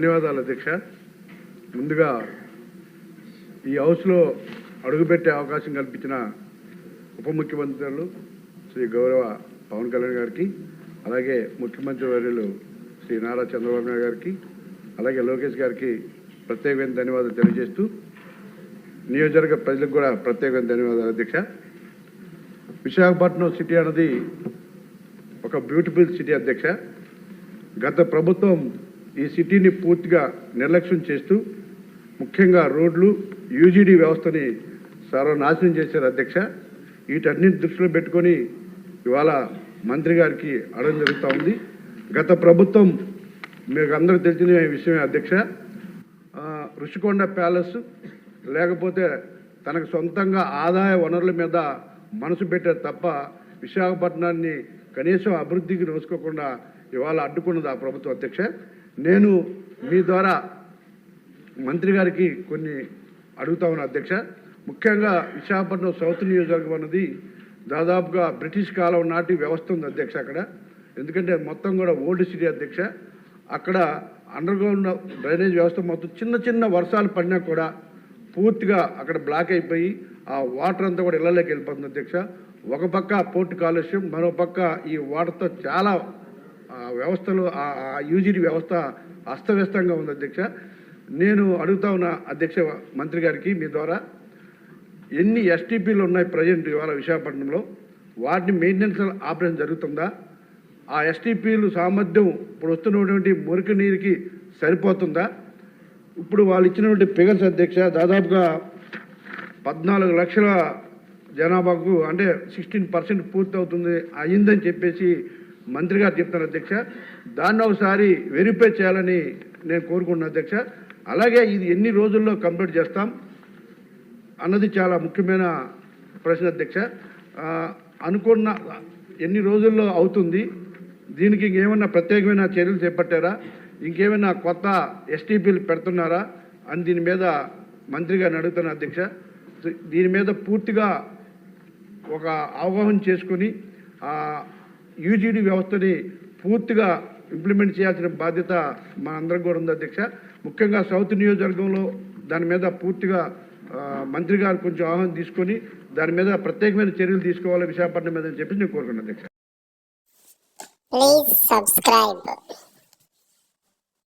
ధన్యవాదాలు అధ్యక్ష. ముందుగా ఈ హౌస్లో అడుగుపెట్టే అవకాశం కల్పించిన ఉప ముఖ్యమంత్రులు శ్రీ గౌరవ పవన్ కళ్యాణ్ గారికి, అలాగే ముఖ్యమంత్రి వర్యులు శ్రీ నారా చంద్రబాబు నాయుడు గారికి, అలాగే లోకేష్ గారికి ప్రత్యేకమైన ధన్యవాదాలు తెలియజేస్తూ, నియోజకవర్గ ప్రజలకు కూడా ప్రత్యేకమైన ధన్యవాదాలు అధ్యక్ష. విశాఖపట్నం సిటీ అన్నది ఒక బ్యూటిఫుల్ సిటీ అధ్యక్ష. గత ప్రభుత్వం ఈ సిటీని పూర్తిగా నిర్లక్ష్యం చేస్తూ ముఖ్యంగా రోడ్లు, యూజీడీ వ్యవస్థని సర్వనాశనం చేశారు అధ్యక్ష. వీటన్నిటి దృష్టిలో పెట్టుకొని ఇవాళ మంత్రి గారికి అడగడం జరుగుతూ ఉంది. గత ప్రభుత్వం మీకు అందరూ తెలిసిన విషయమే అధ్యక్ష. రుషికొండ ప్యాలెస్ లేకపోతే తనకు సొంతంగా ఆదాయ వనరుల మీద మనసు పెట్టారు తప్ప విశాఖపట్నాన్ని కనీసం అభివృద్ధికి నోసుకోకుండా ఇవాళ అడ్డుకున్నది ఆ ప్రభుత్వం అధ్యక్ష. నేను మీ ద్వారా మంత్రి గారికి కొన్ని అడుగుతా ఉన్నా అధ్యక్ష. ముఖ్యంగా విశాఖపట్నం సౌత్ నియోజకవర్గం అన్నది దాదాపుగా బ్రిటిష్ కాలం నాటి వ్యవస్థ ఉంది అధ్యక్ష అక్కడ. ఎందుకంటే మొత్తం కూడా ఓల్డ్ సిటీ అధ్యక్ష. అక్కడ అండర్గ్రౌండ్ డ్రైనేజ్ వ్యవస్థ మొత్తం చిన్న చిన్న వర్షాలు పడినా కూడా పూర్తిగా అక్కడ బ్లాక్ అయిపోయి ఆ వాటర్ అంతా కూడా ఇళ్లలోకి వెళ్ళిపోతుంది అధ్యక్ష. ఒక పక్క పోర్టు కాలుష్యం, మరో పక్క ఈ వాటర్తో చాలా వ్యవస్థలు ఆ యూజీడీ వ్యవస్థ అస్తవ్యస్తంగా ఉంది అధ్యక్ష. నేను అడుగుతా ఉన్న అధ్యక్ష మంత్రి గారికి మీ ద్వారా, ఎన్ని ఎస్టీపీలు ఉన్నాయి ప్రజెంట్ ఇవాళ విశాఖపట్నంలో, వాటిని మెయింటెనెన్స్ ఆపరేషన్ జరుగుతుందా? ఆ ఎస్టీపీలు సామర్థ్యం ఇప్పుడు వస్తున్నటువంటి మురికి నీరుకి సరిపోతుందా? ఇప్పుడు వాళ్ళు ఇచ్చినటువంటి ఫిగర్స్ అధ్యక్ష దాదాపుగా 14 లక్షల జనాభాకు అంటే 16% పూర్తి అవుతుంది అయిందని చెప్పేసి మంత్రి గారు చెప్తారు అధ్యక్ష. దాన్ని ఒకసారి వెరిఫై చేయాలని నేను కోరుకుంటున్నాను అధ్యక్ష. అలాగే ఇది ఎన్ని రోజుల్లో కంప్లీట్ చేస్తాం అన్నది చాలా ముఖ్యమైన ప్రశ్న అధ్యక్ష. అనుకున్న ఎన్ని రోజుల్లో అవుతుంది? దీనికి ఇంకేమైనా ప్రత్యేకమైన చర్యలు చేపట్టారా? ఇంకేమైనా కొత్త ఎస్టీపీలు పెడుతున్నారా అని దీని మీద మంత్రి గారిని అడుగుతున్నా అధ్యక్ష. దీని మీద పూర్తిగా ఒక అవగాహన చేసుకుని యూజీడీ వ్యవస్థని పూర్తిగా ఇంప్లిమెంట్ చేయాల్సిన బాధ్యత మనందరం కూడా ఉంది అధ్యక్ష. ముఖ్యంగా సౌత్ నియోజకవర్గంలో దాని మీద పూర్తిగా మంత్రి గారు కొంచెం ఆహ్వానం తీసుకొని దాని మీద ప్రత్యేకమైన చర్యలు తీసుకోవాలి విశాఖపట్నం మీద అని చెప్పి నేను కోరుకున్నాను అధ్యక్ష. Please subscribe.